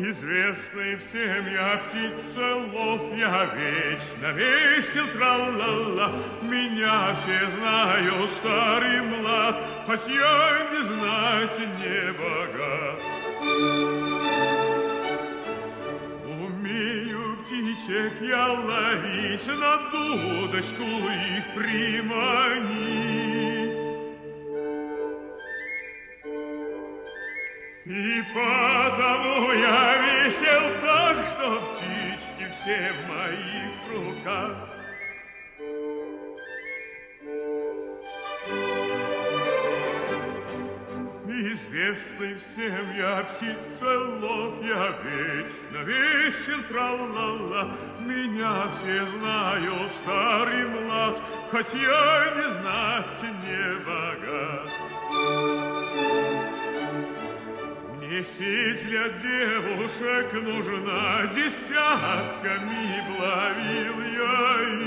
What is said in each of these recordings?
Известный всем я птица лов, я вечно весел, тра-ла-ла. Меня все знают, старый млад, хоть я не знать не богат. Умею птичек я ловить, на дудочку их приманить. И потому я весел так, что птички все в моих руках. Если всем я птица лов, я вечно весел, тра-ла-ла. Меня все знают, старый млад, хоть я не знать, не богат. Мне 7 лет девушек нужна, десятками ловил я их.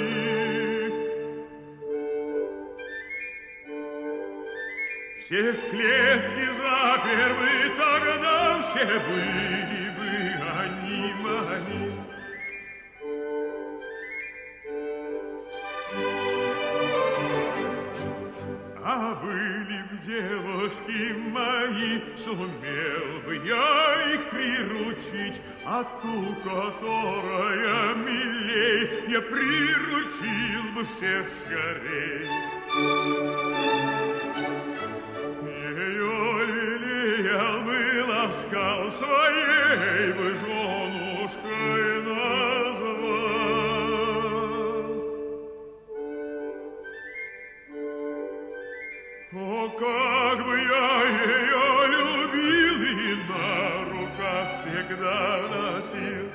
Все в клетке заперты, тогда все были бы они мои. А были б девушки мои, сумел бы я их приручить, а ту, которая милей, я приручил бы всех скорей. Ее лелеял бы, ласкал, своей бы женушкой назвал. О, как бы я ее любил и на руках всегда носил.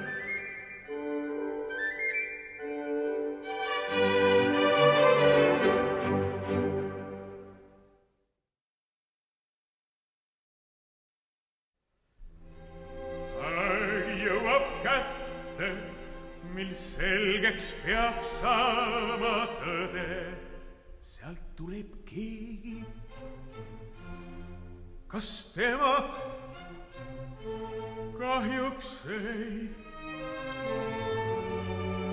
Mil selgeks peab saama tõde, sealt tuleb keegi. Kas tema kahjuks ei?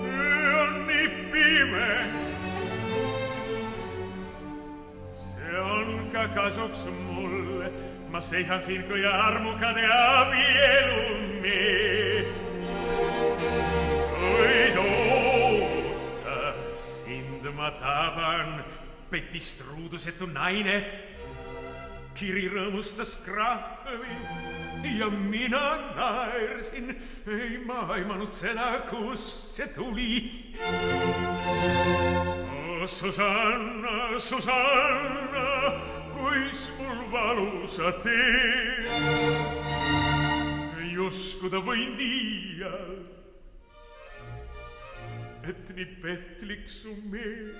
Öö on nii pime. See on ka kasuks mulle. Ma seisan siin kui armukade abielumees. Kuid oota, sind ma taban, petist ruudusetu naine. Kiri rõõmustas krahvi ja mina naersin. Ei ma aimanud seda, kust see tuli. Oh, Susanna, Susanna, kuis mul valusa teed. Ei uskuda võin tiial, et nii petlik su meel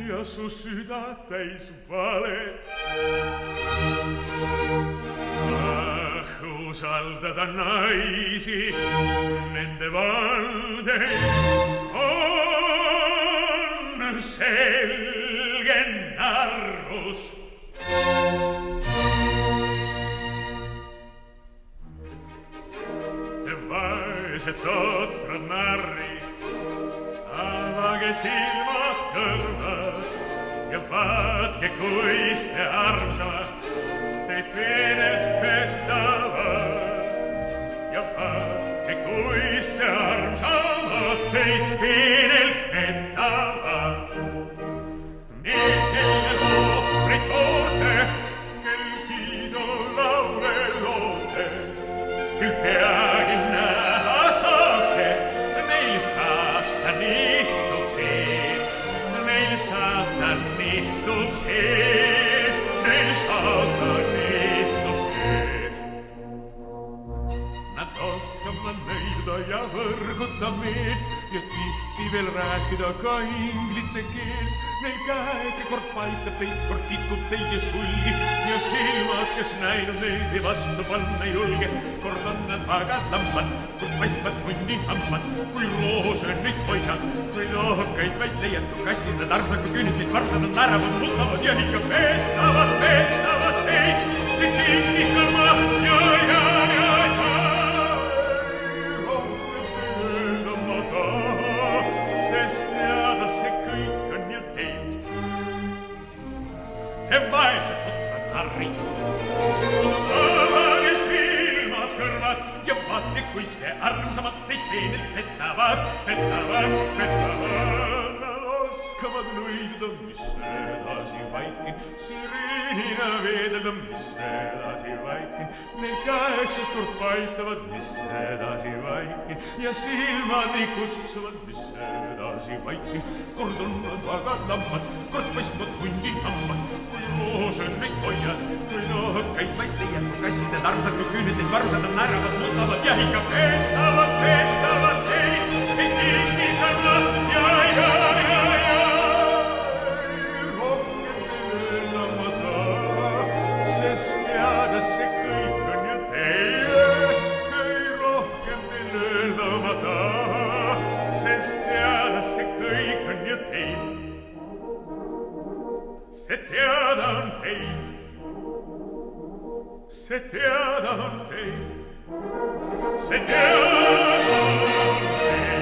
ja su süda täis valet. Ah, usaldada naisi, nende valdeid on selge narrus. Te vaesed totrad narrid, avage silmad kõrvad ja vaatke, kuis te armsad teid peenelt petavad. Ja vaatke, kuis te armsad teid peenelt petavad. Need, kelle ohvrid toote, kel kiidu laule loote, küll peagi näha saate, neil saatan istub sees, neil saatan istub sees, neil saatan istub sees. Nad oskavad nõida ja võrguta meelt ja tihti veel rääkida ka inglite keelt. Neil käega kord paitab teid, kord kitkub teie sulgi ja silmad, kes näinud neid ei vastu panna julge. Kord on nad vagad lambad, kord paistvad mundi hambad, kui roosõnnid pojad, kui lohkaid vaid leiad, kui kassid nad armsad, kui küünid varsad on näravad, mutavad ja ikka petavad teid. Ikka ma ja. Te vaesed tutrad narrid, avage silmad kõrvad ja vaatke, kuis te armsamad teid peenelt petavad. Nad oskavad tahavad nõiduda, mis edasi vaikin, sireenina veedelda, mis edasi vaikin, neil käeksed kord paitavad, mis edasi vaikin, ja silmad nii kutsuvad, mis edasi vaikin, kord on nad väga lammad, kord paistvad hundi hammad, kui roosel neid hoiad, kui nohkaid vaid leiad, kui kassid need armsad, kui küüned neid varusad on näravad, nutavad ja ikka peetavad teid, ei kinnitada ja. Rohkem teil öelda ma taha, sest teada see kõik on ju teil. Ei rohkem teil öelda ma taha, sest teada see kõik on ju teil. See teada on teil. See teada on teil. See teada on teil.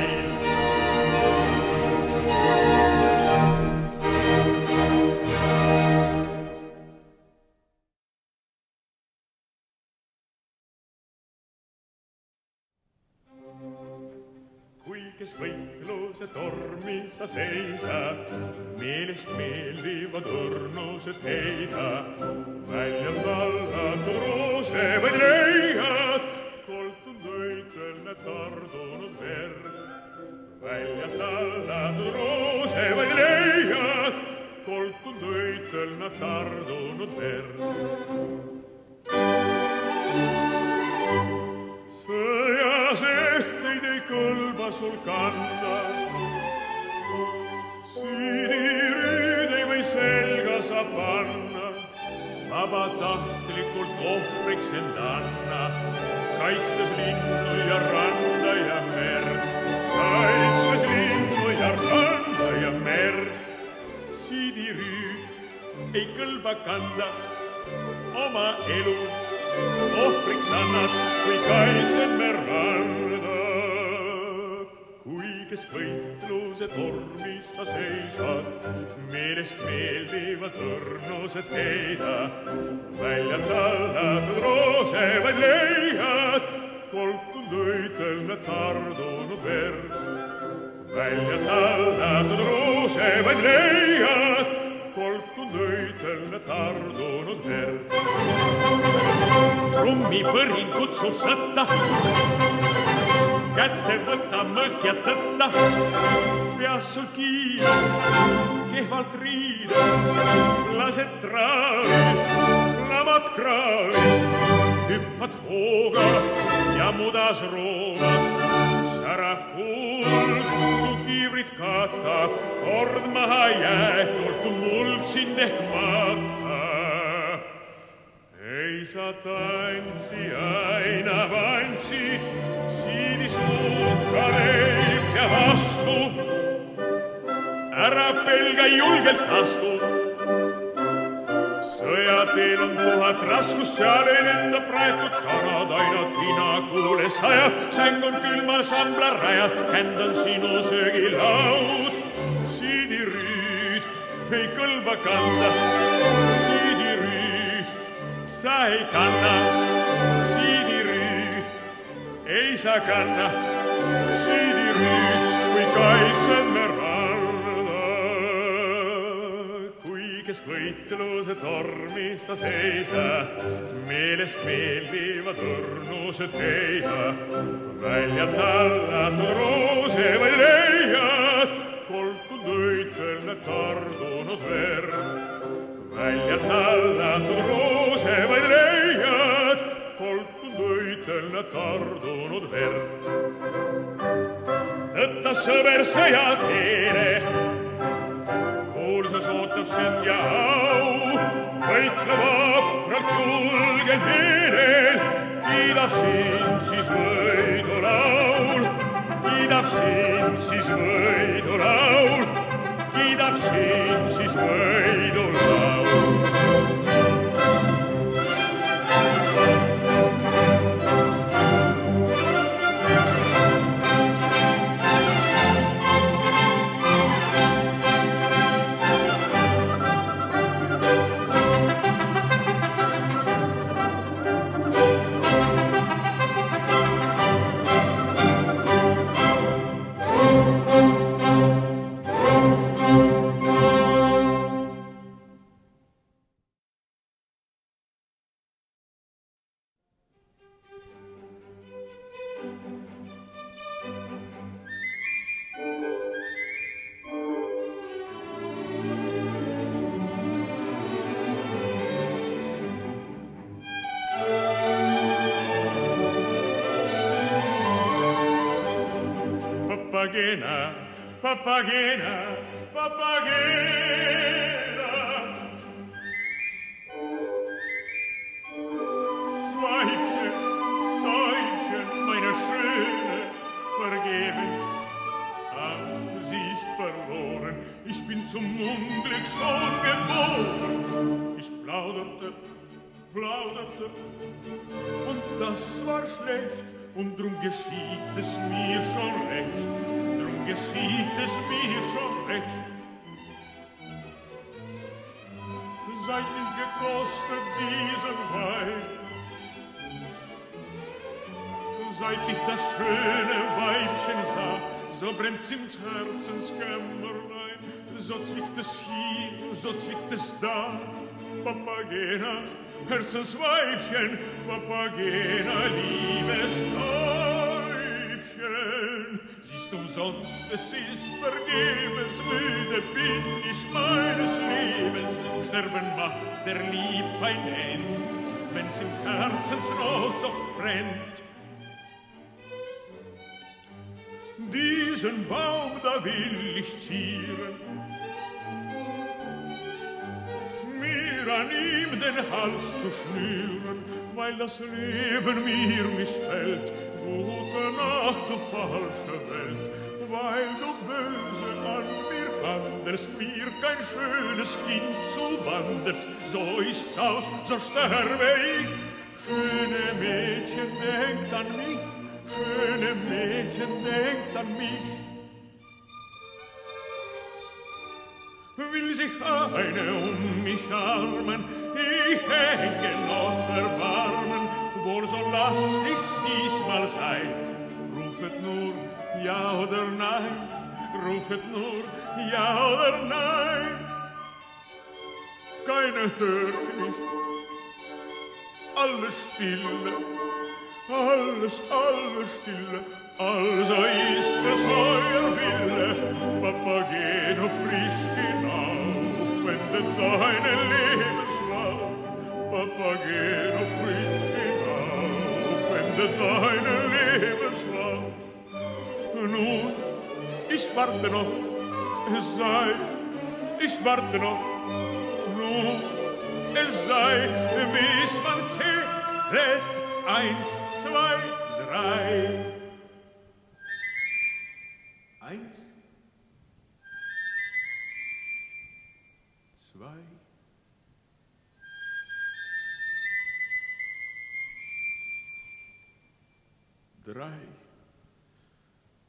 Kui kes võitluse tormi sa seisad, meelest meeldivad õrnused heidad, välja vallatud roose vaid leiad, koltunud öitel need tardunud verd. Välja vallatud roose vaid leiad, koltunud öitel need tardunud verd. Sõjas ehteid ei kõlba sul kanda, sidirüüd ei või selga sa panna, vabatahtlikult ohvriks end anna, kaitstes linnu ja randa ja merd, kaitstes linnu ja randa ja merd. Sidirüüd ei kõlba kanda, oma elu ohvriks annad, kui kaitsed me randa. Kui kes võitluse tormis sa seisad, meelest meeldivad õrnused heida, välja tallatud roose vaid leiad, koltunud öitel need tardunud verd. Välja tallatud roose vaid leiad, koltunud öitel need tardunud verd. Trummipõrin kutsub sõtta, kätte võta mõhk ja tõtta, peas sul kiil, kehvalt riid, lased traavid, lamad kraavis, hüppad hooga ja mudas roomad, särav kuld, su kiivrid katab, kord maha jäetud, kui muld sind ehk matab. Ei sa tantsi aina vantsid, siidi suuka leib ja vastu. Ära pelga julgelt astu. Sõjateel on tuhat raskus, seal ei lenda praetud kanad, aina tina kuule saja, säng on külmal sambla raja, känd on sinu söögilaud. Siidirüüd ei kõlba kanda, siidirüüd sa ei kanna, siidirüüd ei sa kanna, siidirüüd, kui kaitsed me randa. Kui kes võitluse tormis sa seisad, meelest meeldivad õrnused heida, välja tallatud roose vaid leiad, koltunud öitel need tardunud verd. Välja tallatud roose vaid leiad, koltunud öitel need tardunud verd. Tõtta sõber sõjateele, kuulsus ootab sind ja au, võitle vapralt julgel meelel, kiidab sind siis võidulaul, kiidab sind siis võidulaul, kiidab sind siis võidulaul. Papagena, Papagena, Papagena. Weibchen, Täubchen, meine Schöne, vergebens, sie ist verloren, ich bin zum Unglück schon geboren. Ich plauderte, und das war schlecht, und drum geschieht es mir schon recht, Seit ich gekostet diesen Wein, seit ich das schöne Weibchen sah, so brennt's ins Herzenskämmerlein, so zwickt es hier, so zwickt es da. Papagena, Herzensweibchen, Papagena, liebes Täubchen. Sie ist umsonst, es ist vergebens, müde bin ich meines Lebens. Sterben macht der Lieb ein End, wenn's im Herzensrot so brennt. Diesen Baum, da will ich zieren, mir an ihm den Hals zu schnüren, weil das Leben mir missfällt. Gute Nacht, du falsche Welt, weil du böse an mir handelst, mir kein schönes Kind zuwanderst. So ist's aus, so sterbe ich. Schöne Mädchen, denkt an mich, schöne Mädchen, denkt an mich. Will sich eine mich armen, ich hänge noch erbarmen, wohl so lass ich's diesmal sein. Rufet nur ja oder nein, rufet nur ja oder nein. Keiner hört mich, alles stille, alles stille, also ist es euer Wille. Papageno, frisch hinauf, wende deinen Lebenslauf. Papageno, frisch hinauf, wende deinen Lebenslauf. Nun, ich warte noch, es sei, ich warte noch. Nun, es sei, bis man zählt, 1, 2, 3. 1, 2, 3.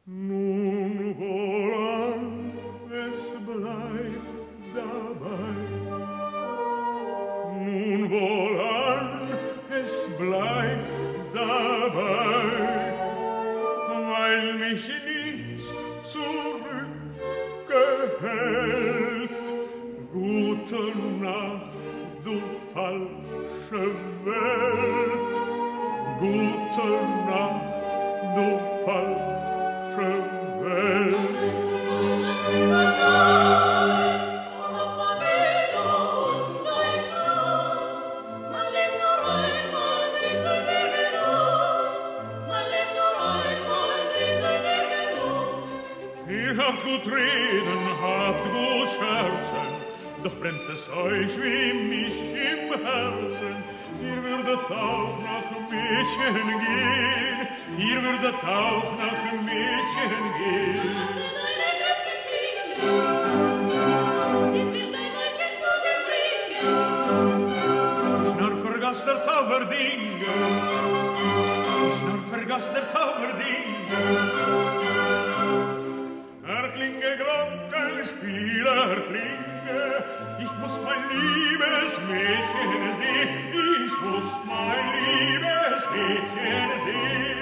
Nun woran, es bleibt dabei. Nun woran, es bleibt dabei, weil mich nichts zurückgehält. Gute Nacht, du falsche Welt. Gute Nacht, du falsche Welt. Habt gut reden, habt gut scherzen, doch brennt es euch wie mich im Herzen. Ihr würdet auch nach Mädchen gehen, ihr würdet auch nach Mädchen gehen. Schnarr vergaß der Zauberdinge, Schnarr vergaß der Zauberdinge. Erklinge, Glockenspiel, erklinge, ich muss mein liebes Mädchen sehen, ich muss mein liebes Mädchen sehen.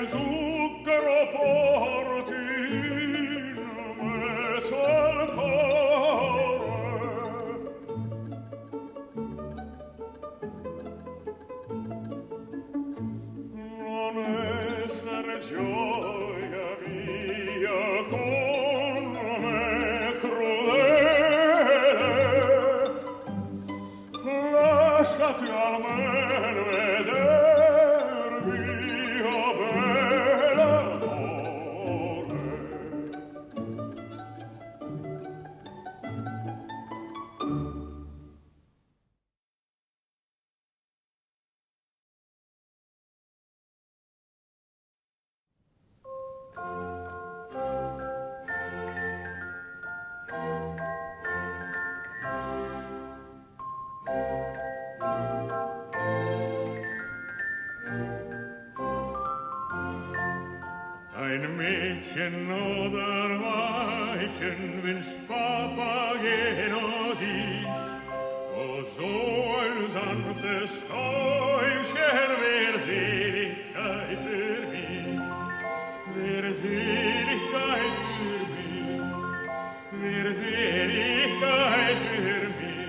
del zucchero porti in mezzo al cuore. Non essere gioia mia con me crudele, lasciati almeno vedervi, oh bell'amore. Ein Mädchen oder Weibchen wünscht Papageno sich, oh so ein sanftes Träumchen, wär Seligkeit für mich, wär Seligkeit für mich, wär Seligkeit für mich.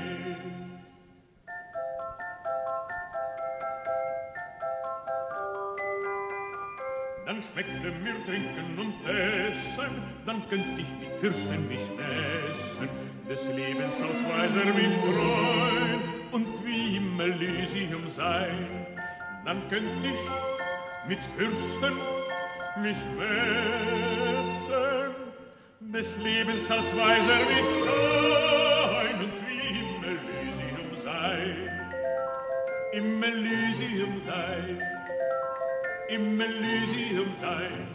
Dann schmeckte mir Trinken und Essen, dann könnt ich mit Fürsten mich messen, des Lebens als Weiser mich freuen und wie im Elysium sein. Dann könnt ich mit Fürsten mich messen, des Lebens als Weiser mich freuen und wie im Elysium sein. Im Elysium sein. Im Elysium sein.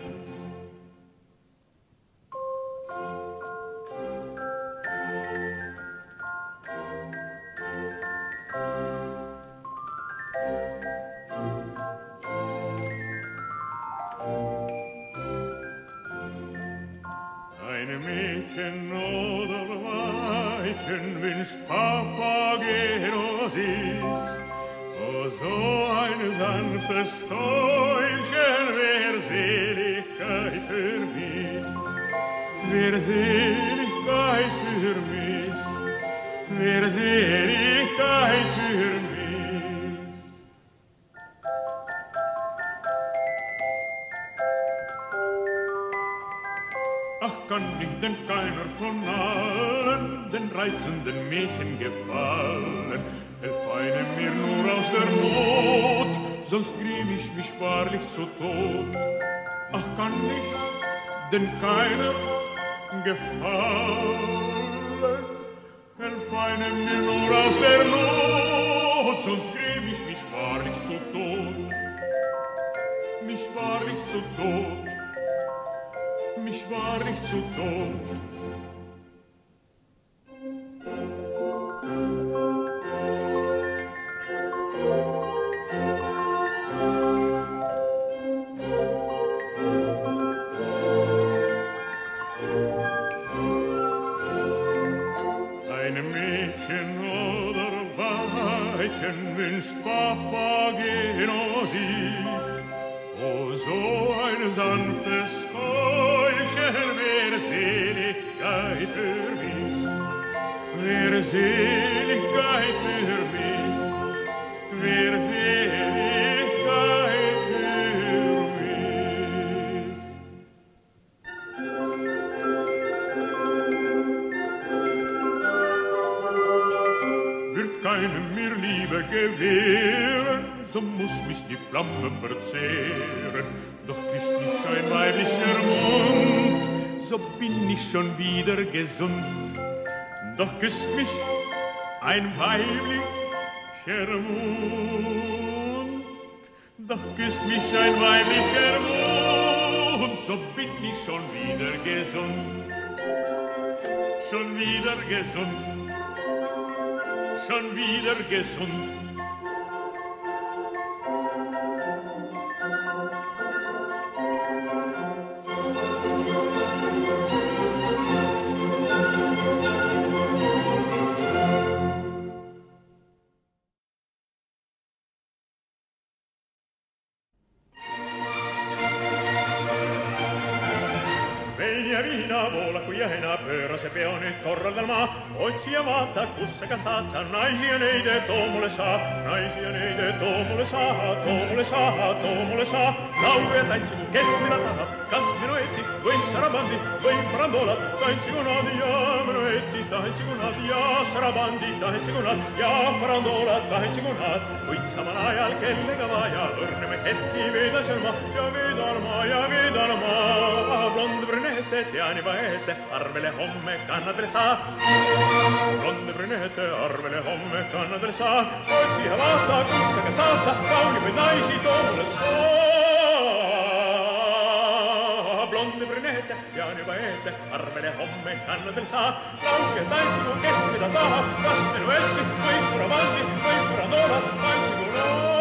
Ein Mädchen oder Weibchen wünscht Papageno sich, oh, so ein sanftes Träumchen wär Seligkeit für mich, wär Seligkeit für mich, wär Seligkeit für mich. Ach, kann ich denn keiner von allen den reizenden Mädchen gefallen? Helf einem mir nur aus der Not, sonst grimm ich mich wahrlich zu Tod. Ach, kann ich denn keiner gefallen? Helf einem mir nur aus der Not, sonst grimm ich mich wahrlich zu Tod. Mich wahrlich zu Tod, mich wahrlich zu Tod. Wünscht Papageno sich, oh, so ein sanftes Träumchen wär Seligkeit für mich, wär Seligkeit für mich, wär Seligkeit für mich. Wird keinem mir Liebe gewähren, so muss mich die Flamme verzehren. Doch küsst mich ein weiblicher Mund, so bin ich schon wieder gesund. Doch küsst mich ein weiblicher Mund, doch küsst mich ein weiblicher Mund, so bin ich schon wieder gesund. Schon wieder gesund, schon wieder gesund. ja viina voolab kui jõhina, pööra see peo nüüd korraldama. Otsi ja vaata, kus sa ka saad sa naisi ja neid, et too mulle saa. Naisi ja neid, et too mulle saa, too mulle saa, too mulle saa. Laulu ja tantsigu, kes mida tahab, kas minueti või sarabandi või parandolat. Tantsigu nad ja minueti, tantsigu nad ja sarabandi, tantsigu nad ja parandolat, tantsigu nad. Kuid samal ajal kellega vaja, õrneme hetki veeda sõlma ja veedarma ja veedarma. Blonde brünette, tean juba ette, arvele homme kannadele saa. Blonde brünette, arvele homme kannadele saa. Otsi ja vaata, kus sa ka saad sa, kaunimaid naisi too mulle saa. Blonde brünette, tean juba ette, arvele homme kannadele saa. Lauke tantsigu, kes mida tahab, kas menuetti või surabandi või parandola, tantsigu naa.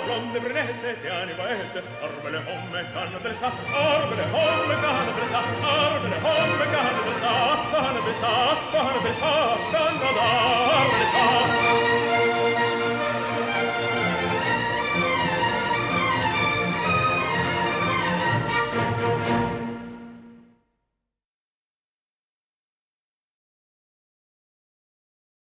Blonde brünette, tean juba ette, arvele homme kannadele saa. Arvele homme kannadele saa, arvele homme kannadele saa, kannadele saa, kannadele saa, kannada arvele saa.